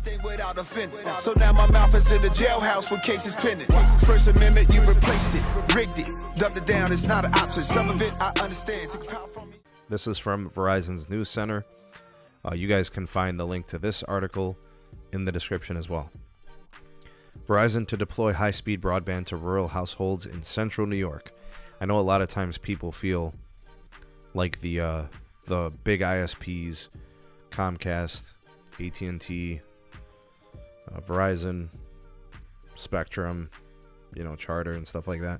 anything without offending. So now my mouth is in the jailhouse with cases pending. First Amendment, you replaced it, rigged it, dumbed it down. It's not an option. Some of it I understand. Took power from me. This is from Verizon's News Center. You guys can find the link to this article in the description as well. Verizon to deploy high-speed broadband to rural households in central New York. I know a lot of times people feel like the big ISPs, Comcast, AT&T, Verizon, Spectrum, Charter and stuff like that,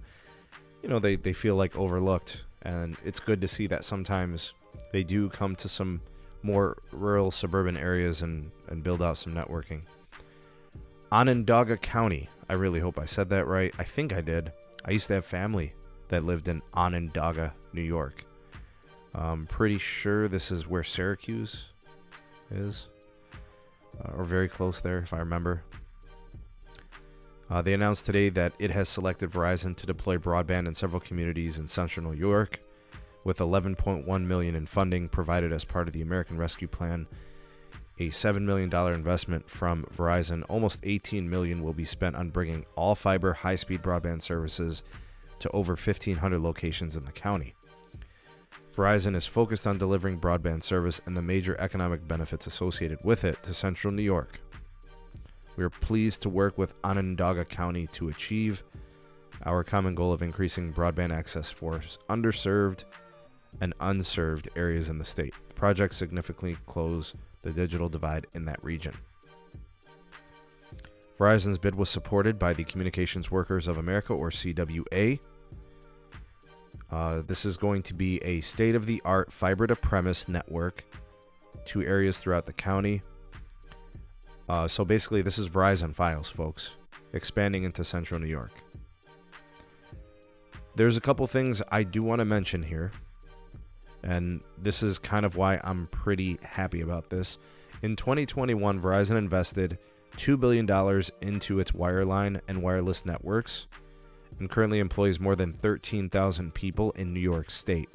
they feel like overlooked. And it's good to see that sometimes they do come to some more rural suburban areas and build out some networking. Onondaga County. I really hope I said that right. I think I did. I used to have family that lived in Onondaga, New York. I'm pretty sure this is where Syracuse is. Or very close there, if I remember. They announced today that it has selected Verizon to deploy broadband in several communities in central New York, with $11.1 million in funding provided as part of the American Rescue Plan. A $7 million investment from Verizon. Almost $18 million will be spent on bringing all fiber high-speed broadband services to over 1,500 locations in the county. Verizon is focused on delivering broadband service and the major economic benefits associated with it to central New York. We are pleased to work with Onondaga County to achieve our common goal of increasing broadband access for underserved and unserved areas in the state. The project significantly close the digital divide in that region. Verizon's bid was supported by the Communications Workers of America, or CWA. This is going to be a state-of-the-art fiber-to-premise network to areas throughout the county. So basically, this is Verizon Fios, folks, expanding into central New York. There's a couple things I do want to mention here, and this is kind of why I'm pretty happy about this. In 2021, Verizon invested $2 billion into its wireline and wireless networks and currently employs more than 13,000 people in New York State.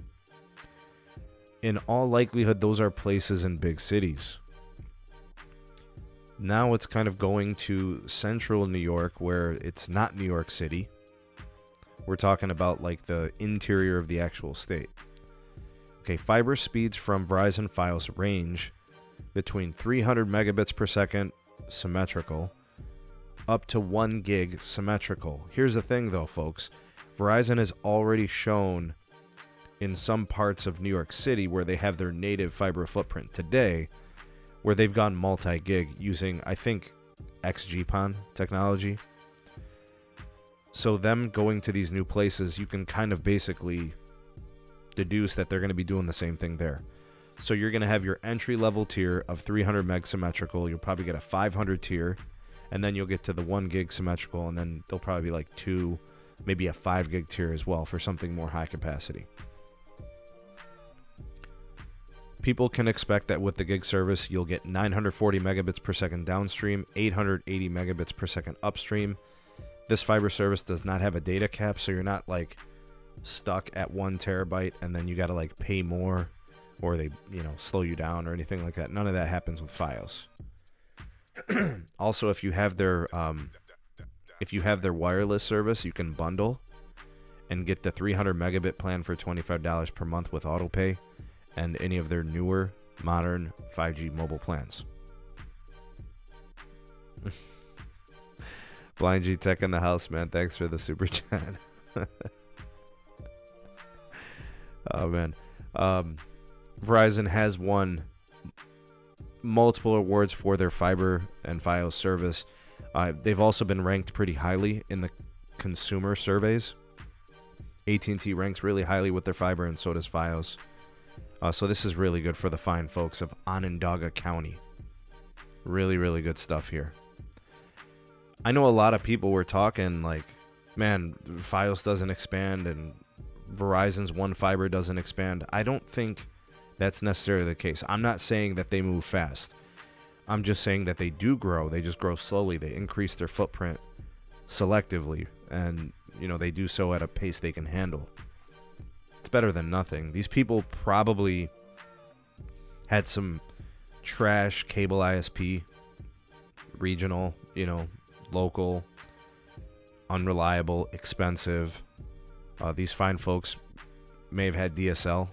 In all likelihood, those are places in big cities. Now it's kind of going to central New York, where it's not New York City. We're talking about like the interior of the actual state. Okay, fiber speeds from Verizon Fios range between 300 megabits per second symmetrical up to 1 gig symmetrical. Here's the thing though, folks. Verizon has already shown in some parts of New York City where they have their native fiber footprint today, where they've gone multi-gig using, I think, XGPON technology. So them going to these new places, you can kind of basically deduce that they're going to be doing the same thing there. So you're going to have your entry-level tier of 300 meg symmetrical. You'll probably get a 500 tier, and then you'll get to the 1 gig symmetrical, and then there'll probably be like 2, maybe a 5 gig tier as well for something more high capacity. People can expect that with the gig service, you'll get 940 megabits per second downstream, 880 megabits per second upstream. This fiber service does not have a data cap, so you're not like stuck at 1 terabyte and then you got to like pay more, or they, slow you down or anything like that. None of that happens with Fios. Also, if you have their wireless service, you can bundle and get the 300 megabit plan for $25 per month with autopay and any of their newer modern 5G mobile plans. Blind G Tech in the house, man. Thanks for the super chat. Oh man. Verizon has won multiple awards for their fiber and Fios service. They've also been ranked pretty highly in the consumer surveys. AT&T ranks really highly with their fiber, and so does Fios. So this is really good for the fine folks of Onondaga County. Really, really good stuff here. I know a lot of people were talking like, man, Fios doesn't expand and Verizon's One Fiber doesn't expand. I don't think that's necessarily the case. I'm not saying that they move fast. I'm just saying that they do grow. They just grow slowly. They increase their footprint selectively, and they do so at a pace they can handle. It's better than nothing. These people probably had some trash cable ISP regional, you know, local, unreliable, expensive. These fine folks may have had DSL.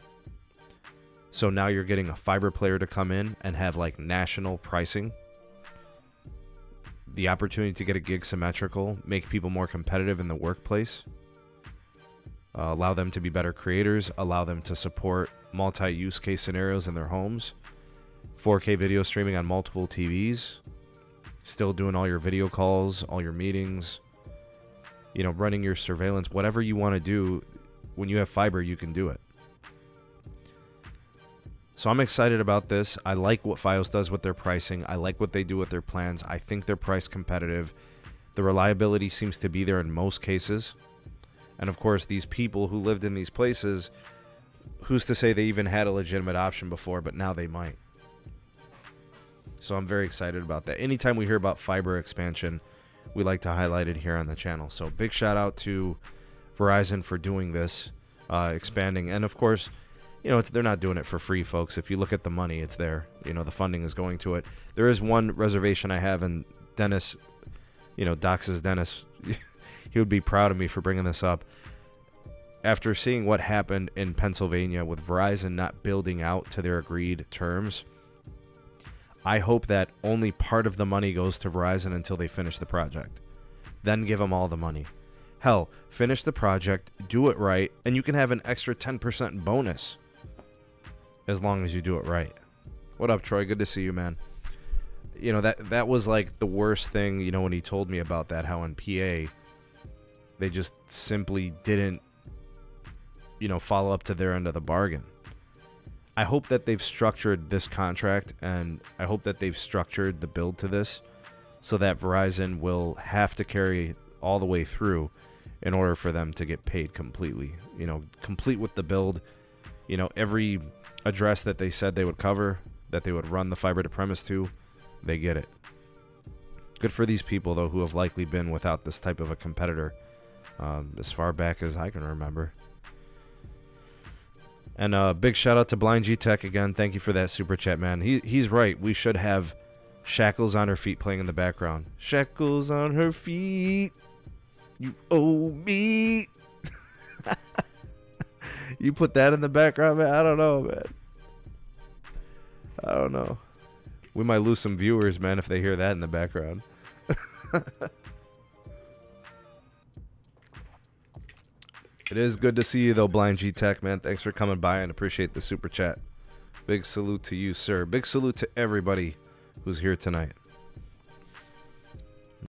So now you're getting a fiber player to come in and have like national pricing. The opportunity to get a gig symmetrical, make people more competitive in the workplace. Allow them to be better creators, allow them to support multi-use case scenarios in their homes. 4K video streaming on multiple TVs. Still doing all your video calls, all your meetings. You know, running your surveillance, whatever you want to do. When you have fiber, you can do it. So I'm excited about this. I like what Fios does with their pricing. I like what they do with their plans. I think they're price competitive. The reliability seems to be there in most cases. And of course, these people who lived in these places, who's to say they even had a legitimate option before, but now they might. So I'm very excited about that. Anytime we hear about fiber expansion, we like to highlight it here on the channel. So big shout out to Verizon for doing this, expanding. And of course, you know, they're not doing it for free, folks. If you look at the money, it's there. You know, the funding is going to it. There is one reservation I have, and Dennis, you know, Dox's Dennis, he would be proud of me for bringing this up. After seeing what happened in Pennsylvania with Verizon not building out to their agreed terms, I hope that only part of the money goes to Verizon until they finish the project. Then give them all the money. Hell, finish the project, do it right, and you can have an extra 10% bonus as long as you do it right. What up, Troy? Good to see you, man. You know, that was like the worst thing, you know, when he told me about that, how in PA they just simply didn't, you know, follow up to their end of the bargain. I hope that they've structured this contract, and I hope that they've structured the build to this so that Verizon will have to carry all the way through in order for them to get paid completely. You know, complete with the build. You know, every address that they said they would cover, that they would run the fiber to premise to, they get it. Good for these people, though, who have likely been without this type of a competitor as far back as I can remember. And big shout out to Blind G Tech again. Thank you for that super chat, man. He's right. We should have Shackles on Her Feet playing in the background. Shackles on her feet. You owe me. You put that in the background, man? I don't know, man. I don't know. We might lose some viewers, man, if they hear that in the background. It is good to see you, though, Blind G Tech, man. Thanks for coming by and appreciate the super chat. Big salute to you, sir. Big salute to everybody who's here tonight.